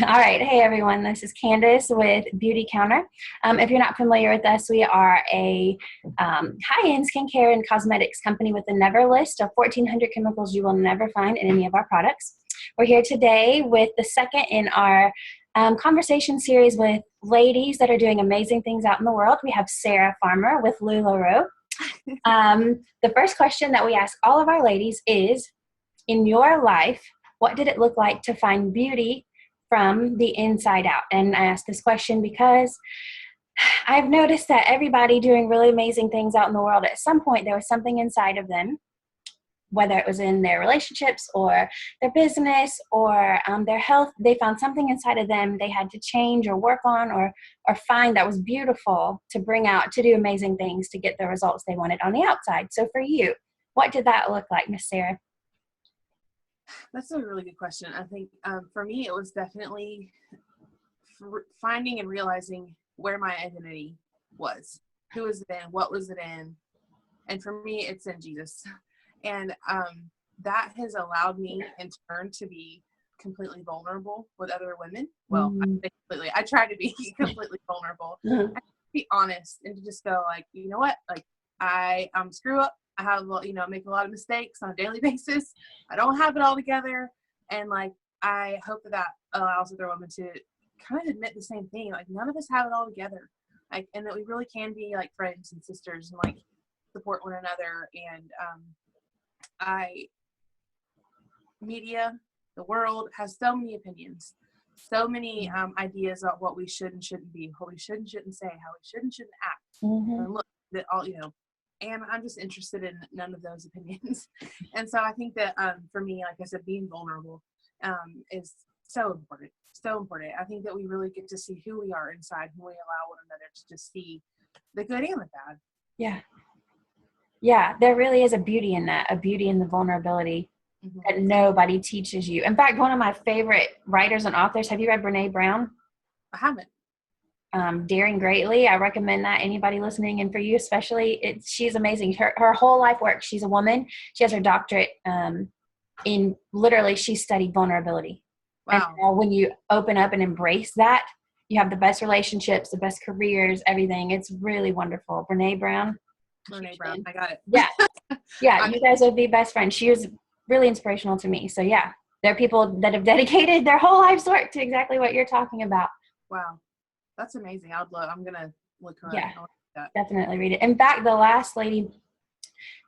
All right. Hey, everyone. This is Candace with Beauty Counter. If you're not familiar with us, we are a high-end skincare and cosmetics company with a never list of 1,400 chemicals you will never find in any of our products. We're here today with the second in our conversation series with ladies that are doing amazing things out in the world. We have Sara Farmer with LuLaRoe. The first question that we ask all of our ladies is, in your life, what did it look like to find beauty from the inside out? And I ask this question because I've noticed that everybody doing really amazing things out in the world, at some point there was something inside of them, whether it was in their relationships or their business or their health. They found something inside of them they had to change or work on or find that was beautiful to bring out, to do amazing things, to get the results they wanted on the outside. So for you, what did that look like, Miss Sara? That's a really good question. I think for me, it was definitely finding and realizing where my identity was. Who was it in? What was it in? And for me, it's in Jesus. And that has allowed me in turn to be completely vulnerable with other women. Well, I try to be completely vulnerable. I be honest and to just go like, you know what? Like I screw up. I have, make a lot of mistakes on a daily basis. I don't have it all together. And like, I hope that allows other women to kind of admit the same thing. Like none of us have it all together. Like, and that we really can be like friends and sisters and like support one another. And media, the world has so many opinions, so many ideas about what we should and shouldn't be, what we should and shouldn't say, how we should and shouldn't act. And look, that all, and I'm just interested in none of those opinions. And so I think that for me, like I said, being vulnerable is so important. So important. I think that we really get to see who we are inside when we allow one another to just see the good and the bad. Yeah. Yeah, there really is a beauty in that, a beauty in the vulnerability that nobody teaches you. In fact, one of my favorite writers and authors, have you read Brené Brown? I haven't. Daring Greatly. I recommend that. Anybody listening, and for you especially, she's amazing. Her whole life work. She's a woman. She has her doctorate in literally she studied vulnerability. Wow. And when you open up and embrace that, you have the best relationships, the best careers, everything. It's really wonderful. Brené Brown. Brené Brown. I got it. Yeah. Yeah. You guys would be best friends. She was really inspirational to me. So yeah, there are people that have dedicated their whole life's work to exactly what you're talking about. Wow. That's amazing. I'm going to look her up. Yeah, definitely read it. In fact, the last lady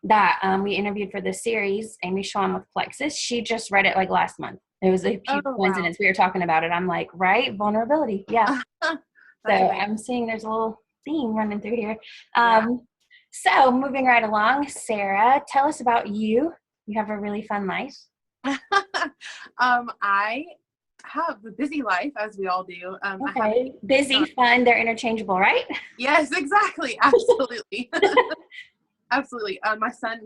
that we interviewed for this series, Amy Schwan with Plexus, she just read it like last month. It was a huge coincidence. Wow. We were talking about it. I'm like, right? Vulnerability. Yeah. So amazing. I'm seeing there's a little theme running through here. So moving right along, Sara, tell us about you. You have a really fun life. I have a busy life, as we all do. Okay. Busy, fun, they're interchangeable, right? Yes, exactly. Absolutely. Absolutely. My son,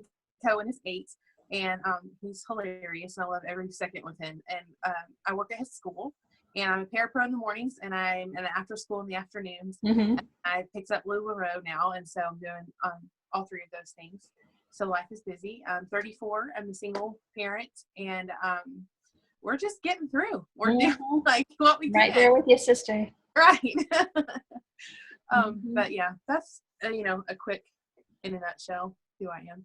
Cohen, is 8, and he's hilarious. I love every second with him. And I work at his school, and I'm a parapro in the mornings, and I'm an after school in the afternoons. And I picked up LuLaRoe now, and so I'm doing all 3 of those things. So life is busy. I'm 34. I'm a single parent, and we're just getting through. We're doing like what we can. Right there with your sister. Right. But yeah, that's a quick, in a nutshell, who I am.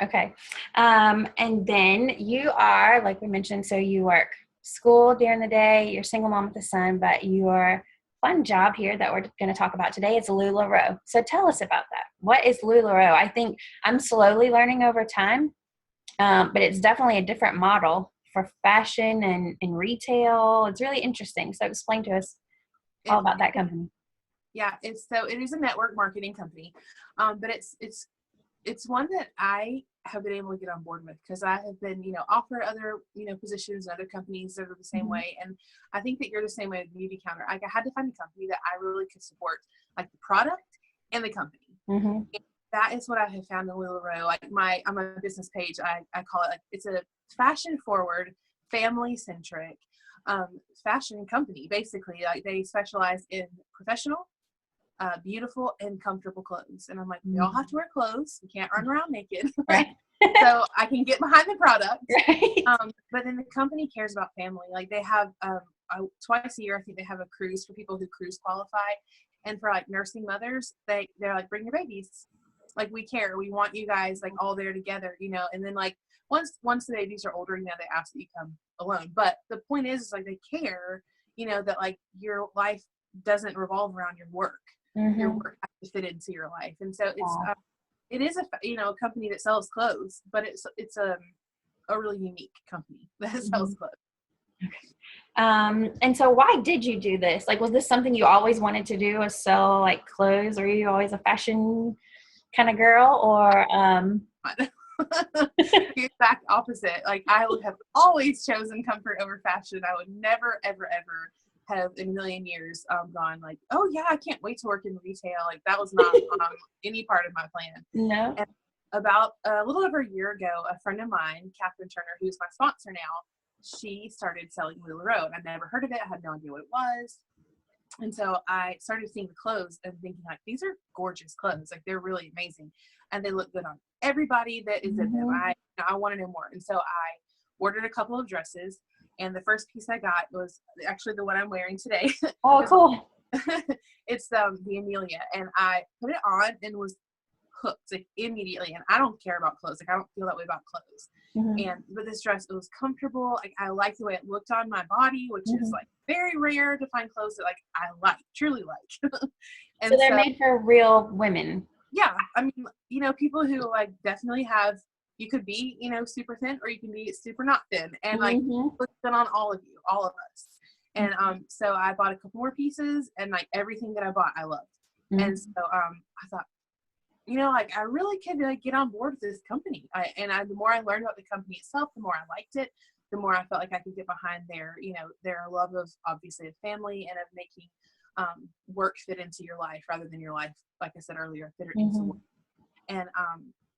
Okay. And then you are, like we mentioned, so you work school during the day, you're a single mom with a son, but your fun job here that we're going to talk about today is LuLaRoe. So tell us about that. What is LuLaRoe? I think I'm slowly learning over time, but it's definitely a different model for fashion and retail. It's really interesting. So explain to us all about that company. Yeah, it is a network marketing company, but it's one that I have been able to get on board with because I have been, offered other, positions in other companies that are the same way. And I think that you're the same way with Beauty Counter. I had to find a company that I really could support, like the product and the company. And that is what I have found in LuLaRoe. Like on my business page, I call it like it's a fashion forward, family centric fashion company. Basically, like they specialize in professional, beautiful and comfortable clothes. And I'm like, we all have to wear clothes. We can't run around naked. Right. so I can get behind the product. Right. But then the company cares about family. Like they have twice a year, I think they have a cruise for people who cruise qualify, and for like nursing mothers, they're like, bring your babies. Like we care. We want you guys like all there together, you know. And then like once the babies are older, you know, they ask that you come alone. But the point is like they care, you know, that like your life doesn't revolve around your work. Mm-hmm. Your work has to fit into your life, and so it is a company that sells clothes, but it's a really unique company that sells clothes. And so why did you do this? Like, was this something you always wanted to do, was sell like clothes? Or were you always a fashion kind of girl, or The exact opposite. Like I would have always chosen comfort over fashion. I would never, ever, ever have in a million years gone like, oh yeah, I can't wait to work in retail. Like that was not any part of my plan. No. And about a little over a year ago, a friend of mine, Catherine Turner, who's my sponsor now, she started selling LuLaRoe, and I'd never heard of it. I had no idea what it was. And so I started seeing the clothes and thinking like, these are gorgeous clothes. Like they're really amazing. And they look good on everybody that is in them. I want to know more. And so I ordered a couple of dresses, and the first piece I got was actually the one I'm wearing today. Oh, cool. It's the Amelia, and I put it on and was hooked like immediately. And I don't care about clothes. Like I don't feel that way about clothes. And with this dress, it was comfortable. Like I liked the way it looked on my body, which is like very rare to find clothes that like I truly like. And so they're made for real women. Yeah, I mean, you know, people who like definitely have. You could be, you know, super thin, or you can be super not thin, and like looks good on all of you, all of us. And so I bought a couple more pieces, and like everything that I bought, I loved. And so I thought, you know, like I really could like get on board with this company. The more I learned about the company itself, the more I liked it, the more I felt like I could get behind their, you know, their love of obviously of family and of making work fit into your life rather than your life, like I said earlier, fit into work. And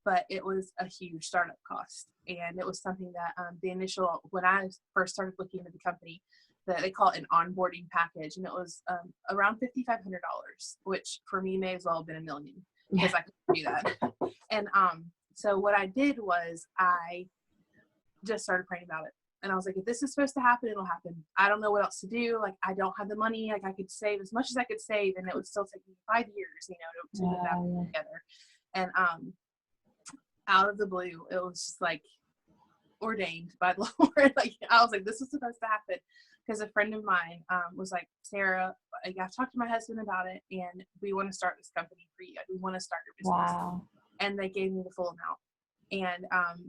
but it was a huge startup cost, and it was something that the initial, when I first started looking into the company, that they call it an onboarding package, and it was around $5,500, which for me may as well have been $1 million, because I couldn't do that. And so what I did was I just started praying about it. And I was like, if this is supposed to happen, it'll happen. I don't know what else to do. Like, I don't have the money. Like, I could save as much as I could save, and it would still take me 5 years, you know, to get that together. And out of the blue, it was just like ordained by the Lord. Like, I was like, this is supposed to happen. Because a friend of mine was like, Sarah, like, I've talked to my husband about it, and we want to start this company for you. We want to start your business. Wow. And they gave me the full amount. And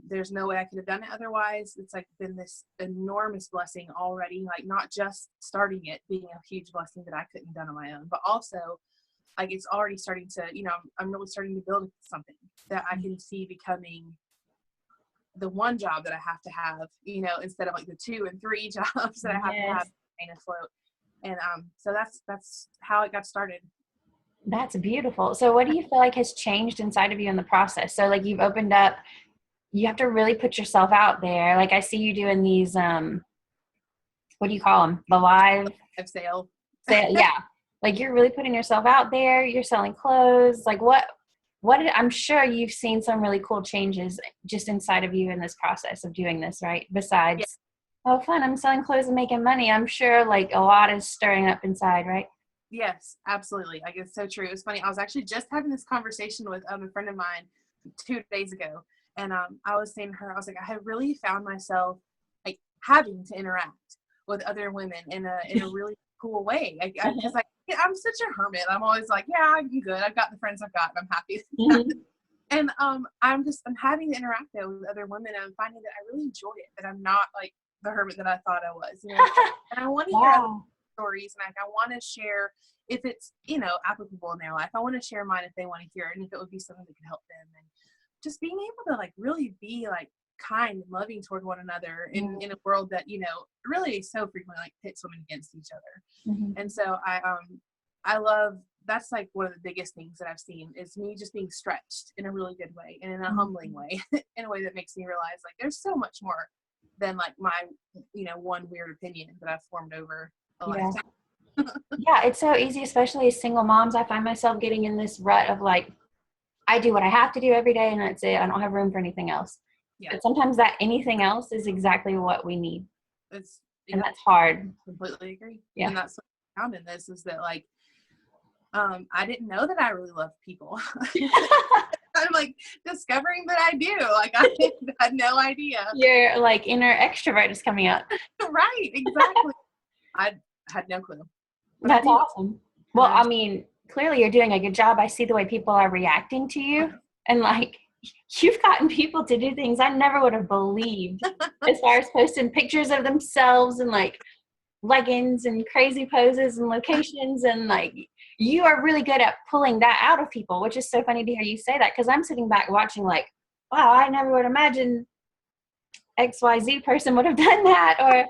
there's no way I could have done it otherwise. It's like been this enormous blessing already, like not just starting it being a huge blessing that I couldn't have done on my own, but also like it's already starting to, you know, I'm really starting to build something that I can see becoming the one job that I have to have, you know, instead of like the 2 and 3 jobs that I have to have to stay afloat. And so that's how it got started. That's beautiful. So what do you feel like has changed inside of you in the process? So like you've opened up, you have to really put yourself out there. Like I see you doing these, what do you call them? The live sale. Yeah. Like you're really putting yourself out there. You're selling clothes. Like I'm sure you've seen some really cool changes just inside of you in this process of doing this, right? Besides, oh, fun, I'm selling clothes and making money. I'm sure like a lot is stirring up inside, right? Yes, absolutely. Like it's so true. It was funny. I was actually just having this conversation with a friend of mine 2 days ago. And I was saying to her, I was like, I have really found myself like having to interact with other women in a really cool way. Because I'm such a hermit. I'm always like, yeah, I'm good. I've got the friends I've got, and I'm happy. And I'm having to interact though with other women, and I'm finding that I really enjoy it. That I'm not like the hermit that I thought I was. You know? And I want to hear other stories, and I want to share if it's, you know, applicable in their life. I want to share mine if they want to hear it, and if it would be something that could help them. And just being able to like really be like kind and loving toward one another in a world that, you know, really so frequently like pits women against each other. And so I love, that's like one of the biggest things that I've seen is me just being stretched in a really good way and in a humbling way, in a way that makes me realize like there's so much more than like my, you know, one weird opinion that I've formed over a lifetime. Yeah, it's so easy, especially as single moms. I find myself getting in this rut of like, I do what I have to do every day and that's it. I don't have room for anything else. Yeah. But sometimes that anything else is exactly what we need. And Yep, that's hard. completely agree. Yeah. Yeah. And that's what I found in this is that like, I didn't know that I really loved people. I'm like discovering that I do. Like I had no idea. Your like inner extrovert is coming up. Right, exactly. I had no clue. But That's awesome. Well, I mean, clearly you're doing a good job. I see the way people are reacting to you. And like, you've gotten people to do things I never would have believed as far as posting pictures of themselves and like leggings and crazy poses and locations. And like, you are really good at pulling that out of people, which is so funny to hear you say that. Cause I'm sitting back watching like, wow, I never would imagine XYZ person would have done that.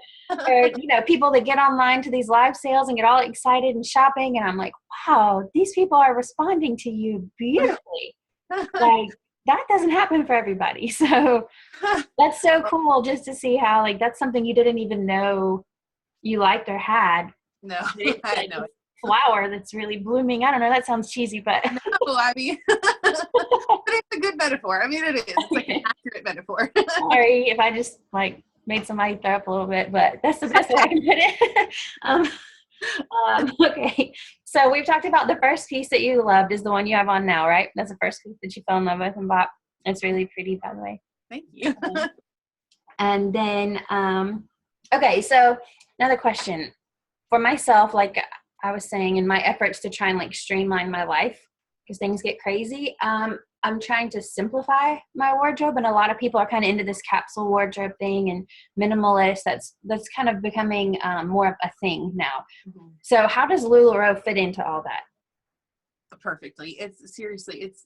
Or, you know, people that get online to these live sales and get all excited and shopping. And I'm like, wow, these people are responding to you beautifully. Like, that doesn't happen for everybody. So that's so cool just to see how, like, that's something you didn't even know you liked or had. No, I know. Flower that's really blooming. I don't know. That sounds cheesy, but no, I mean, but it's a good metaphor. I mean, it is. It's like an accurate metaphor. Sorry if I just like made somebody throw up a little bit, but that's the best way I can put it. Okay. So we've talked about the first piece that you loved is the one you have on now, right? That's the first piece that you fell in love with and bought. It's really pretty, by the way. Thank you. And then, okay. So another question for myself, like I was saying, in my efforts to try and like streamline my life because things get crazy, I'm trying to simplify my wardrobe, and a lot of people are kind of into this capsule wardrobe thing and minimalist. That's kind of becoming more of a thing now. Mm-hmm. So how does LuLaRoe fit into all that? Perfectly. It's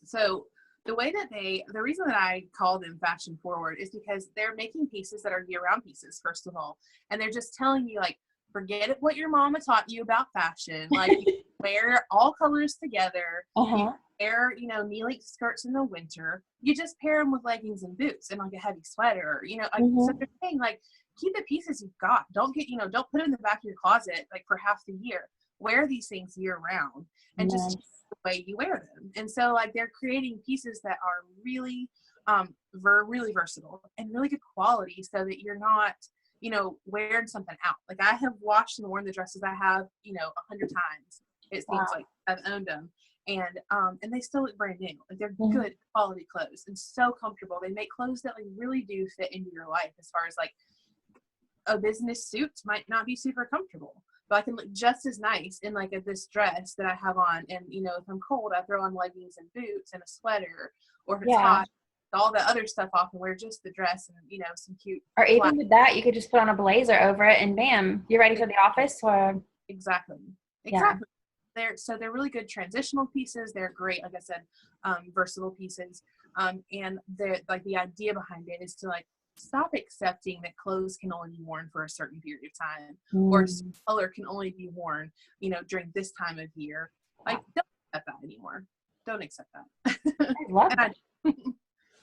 so the way that the reason that I call them fashion forward is because they're making pieces that are year-round pieces, first of all, and they're just telling you like, forget what your mama taught you about fashion. Like, you wear all colors together. You wear, you know, knee-length skirts in the winter. You just pair them with leggings and boots and like a heavy sweater. You know, so they're saying like, keep the pieces you've got. Don't don't put it in the back of your closet like for half the year. Wear these things year-round and just the way you wear them. And so like they're creating pieces that are really, really versatile and really good quality, so that you're not, you know, wearing something out. Like I have washed and worn the dresses I have, you know, 100 times. It seems like I've owned them, and they still look brand new. Like they're good quality clothes and so comfortable. They make clothes that like really do fit into your life. As far as like a business suit might not be super comfortable, but I can look just as nice in like this dress that I have on. And you know, if I'm cold, I throw on leggings and boots and a sweater, or if it's hot, all the other stuff off and wear just the dress and, you know, some cute. Or even with that, you could just put on a blazer over it and bam, you're ready for the office. Or Exactly. They're really good transitional pieces. They're great, like I said, versatile pieces. And the idea behind it is to like stop accepting that clothes can only be worn for a certain period of time, or color can only be worn, you know, during this time of year. Like, don't accept that anymore. Don't accept that. I love that.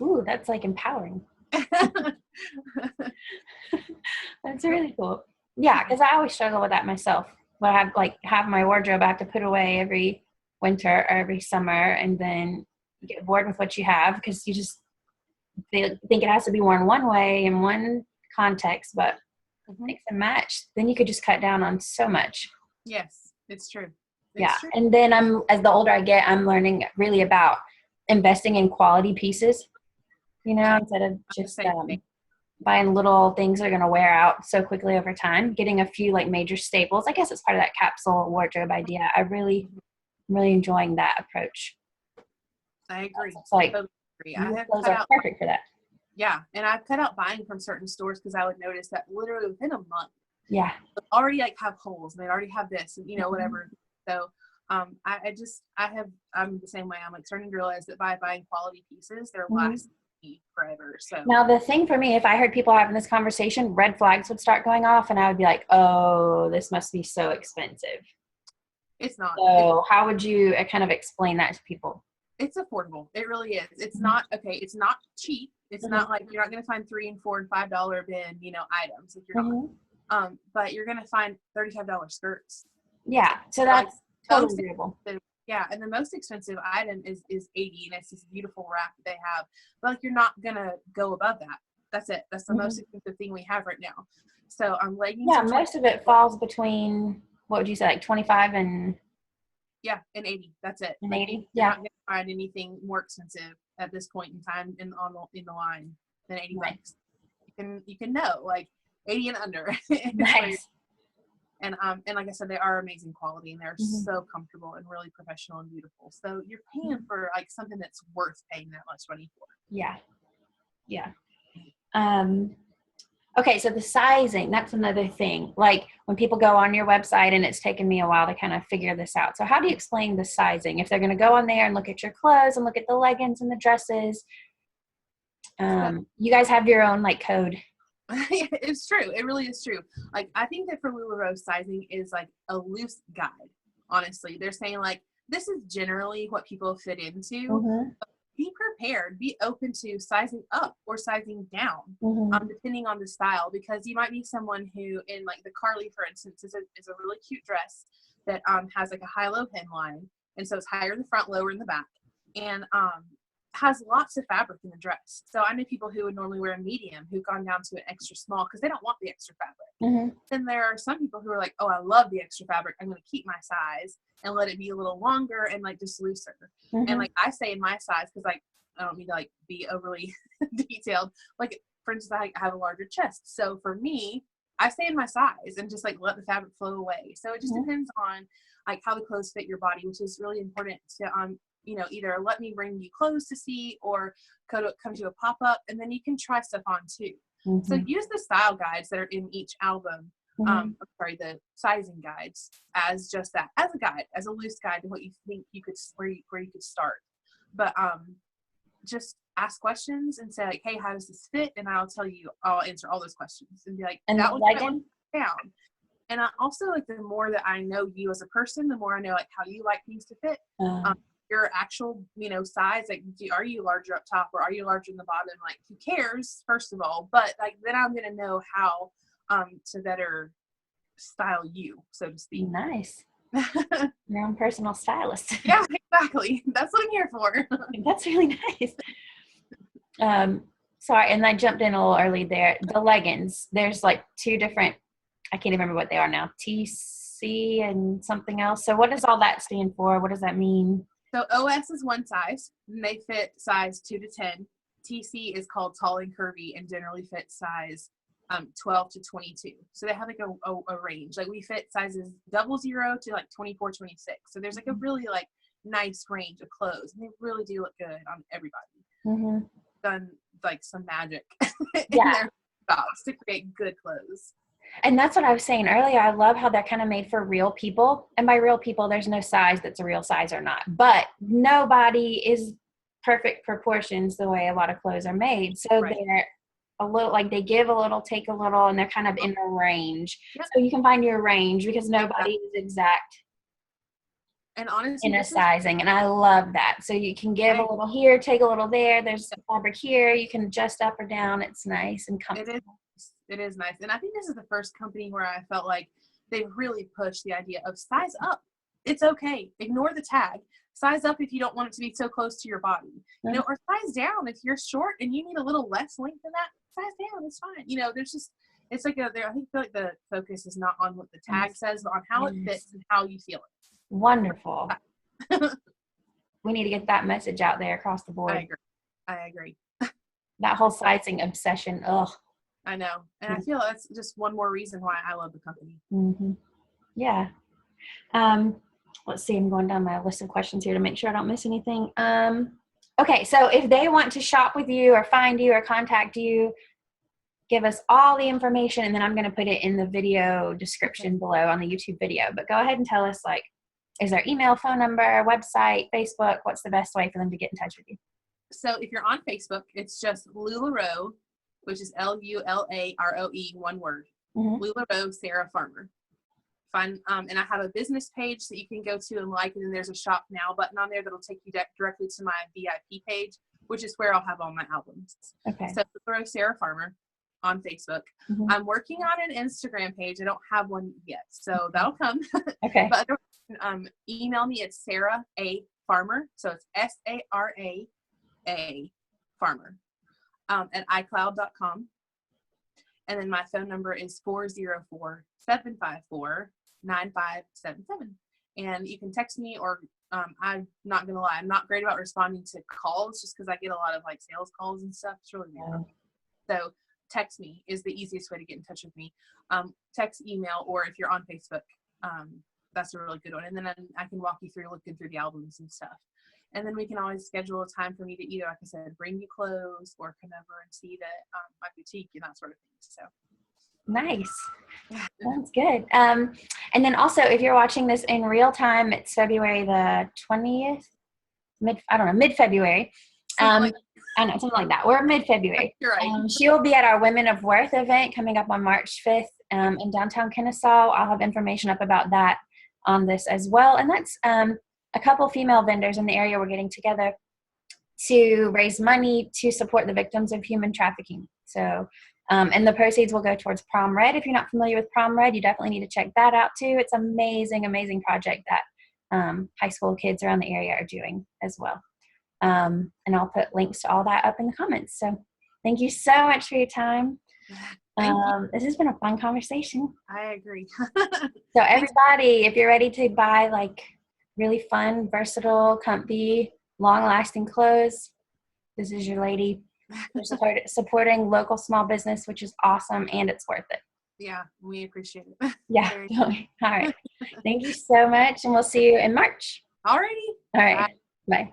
Ooh, that's like empowering. That's really cool. Yeah, because I always struggle with that myself. When I have my wardrobe I have to put away every winter or every summer, and then you get bored with what you have because you just think it has to be worn one way in one context, but mix and match. Then you could just cut down on so much. Yes, it's true. True. And then as the older I get, I'm learning really about investing in quality pieces. You know, instead of just buying little things that are going to wear out so quickly over time, getting a few like major staples. I guess it's part of that capsule wardrobe idea. I'm really enjoying that approach. I agree. It's like, totally agree. Those are perfect for that. Yeah. And I've cut out buying from certain stores because I would notice that literally within a month, they already like have holes and they already have this and, you know, whatever. So I'm the same way. I'm like starting to realize that by buying quality pieces, they're lasting forever. So now the thing for me, if I heard people having this conversation, red flags would start going off and I would be like, oh, this must be so expensive. It's not. So how would you kind of explain that to people? It's affordable. It really is. It's not it's not cheap. It's not like you're not going to find $3 and $4 and $5 bin, you know, items if you're not. But you're going to find $35 skirts. Yeah. So that's totally doable. Yeah, and the most expensive item is 80, and it's this beautiful wrap that they have. But like, you're not gonna go above that. That's it. That's the most expensive thing we have right now. So leggings Yeah, are most of it falls between, what would you say, like 25 and and 80. That's it. and Like 80? you're Yeah. not gonna find anything more expensive at this point in time in the line than 80 Right. bucks. You can know like 80 and under. Nice. And like I said, they are amazing quality, and they're so comfortable and really professional and beautiful. So you're paying for like something that's worth paying that much money for. Yeah. Yeah. Okay, so the sizing, that's another thing. Like when people go on your website, and it's taken me a while to kind of figure this out. So how do you explain the sizing? If they're going to go on there and look at your clothes and look at the leggings and the dresses, you guys have your own like code. It's true. It really is true. Like, I think that for LuLaRoe, sizing is like a loose guide. Honestly, they're saying like, this is generally what people fit into. Be prepared, be open to sizing up or sizing down, depending on the style, because you might be someone who, in like the Carly, for instance, is a really cute dress that has like a high-low hemline, and so it's higher in the front, lower in the back, and has lots of fabric in the dress. So I know people who would normally wear a medium who've gone down to an extra small because they don't want the extra fabric. Then there are some people who are like, oh, I love the extra fabric, I'm going to keep my size and let it be a little longer and like just looser. And like I say in my size, because like I don't mean to like be overly detailed, like for instance, I have a larger chest, so for me, I stay in my size and just like let the fabric flow away. So it just depends on like how the clothes fit your body, which is really important to either let me bring you clothes to see or come to a pop-up, and then you can try stuff on too. So use the style guides that are in each album, the sizing guides, as just that, as a guide, as a loose guide to what you think you could, where you could start. But just ask questions and say like, hey, how does this fit? And I'll answer all those questions and be like, and that one down. And I also, like, the more that I know you as a person, the more I know like how you like things to fit. Your actual, size, like, are you larger up top or are you larger in the bottom? Like, who cares, first of all, but like, then I'm going to know how to better style you, so to speak. Nice. Your own personal stylist. Yeah, exactly. That's what I'm here for. That's really nice. Sorry, and I jumped in a little early there. The leggings, there's like two different, I can't even remember what they are now, TC and something else. So what does all that stand for? What does that mean? So OS is one size, and they fit size 2 to 10. TC is called tall and curvy and generally fit size 12 to 22. So they have like a range. Like, we fit sizes 00 to like 24, 26. So there's like a really like nice range of clothes, and they really do look good on everybody. Done like some magic in their thoughts to create good clothes. And that's what I was saying earlier. I love how they're kind of made for real people. And by real people, there's no size that's a real size or not. But nobody is perfect proportions the way a lot of clothes are made. So they're a little, like, they give a little, take a little, and they're kind of in a range. So you can find your range, because nobody is exact and honestly in a sizing. And I love that. So you can give a little here, take a little there. There's fabric here. You can adjust up or down. It's nice and comfortable. It is nice. And I think this is the first company where I felt like they really pushed the idea of size up. It's okay. Ignore the tag. Size up if you don't want it to be so close to your body. Or size down if you're short and you need a little less length than that. Size down. It's fine. There's just, it's like I feel like the focus is not on what the tag says, but on how it fits and how you feel it. Wonderful. We need to get that message out there across the board. I agree. That whole sizing obsession. Ugh. I know. And I feel that's just one more reason why I love the company. Yeah. Let's see. I'm going down my list of questions here to make sure I don't miss anything. Okay. So if they want to shop with you or find you or contact you, give us all the information, and then I'm going to put it in the video description below on the YouTube video. But go ahead and tell us, like, is there email, phone number, website, Facebook? What's the best way for them to get in touch with you? So if you're on Facebook, it's just LuLaRoe, which is LuLaRoe, one word. LuLaRoe, Sara Farmer. Fun. And I have a business page that you can go to and like, and then there's a shop now button on there that'll take you directly to my VIP page, which is where I'll have all my albums. Okay. So LuLaRoe, Sara Farmer on Facebook. I'm working on an Instagram page. I don't have one yet, so that'll come. Okay. But email me at Sara A. Farmer. So it's SARA Farmer at iCloud.com. And then my phone number is 404-754-9577. And you can text me, or I'm not going to lie, I'm not great about responding to calls just because I get a lot of like sales calls and stuff. It's really weird. So text me is the easiest way to get in touch with me. Text, email, or if you're on Facebook, that's a really good one. And then I can walk you through looking through the albums and stuff. And then we can always schedule a time for me to either, like I said, bring you clothes or come over and see my boutique and that sort of thing. So nice. That's good. And then also, if you're watching this in real time, it's February the 20th, mid-February. I know, something like that. We're mid-February. You're right. She will be at our Women of Worth event coming up on March 5th in downtown Kennesaw. I'll have information up about that on this as well. And that's a couple female vendors in the area we're getting together to raise money to support the victims of human trafficking. So, and the proceeds will go towards Prom Red. If you're not familiar with Prom Red, you definitely need to check that out too. It's an amazing, amazing project that high school kids around the area are doing as well. And I'll put links to all that up in the comments. So thank you so much for your time. This has been a fun conversation. I agree. So everybody, if you're ready to buy like really fun, versatile, comfy, long-lasting clothes, this is your lady. You're supporting local small business, which is awesome, and it's worth it. Yeah, we appreciate it. Yeah. All right. Thank you so much, and we'll see you in March. Alrighty. All right. Bye.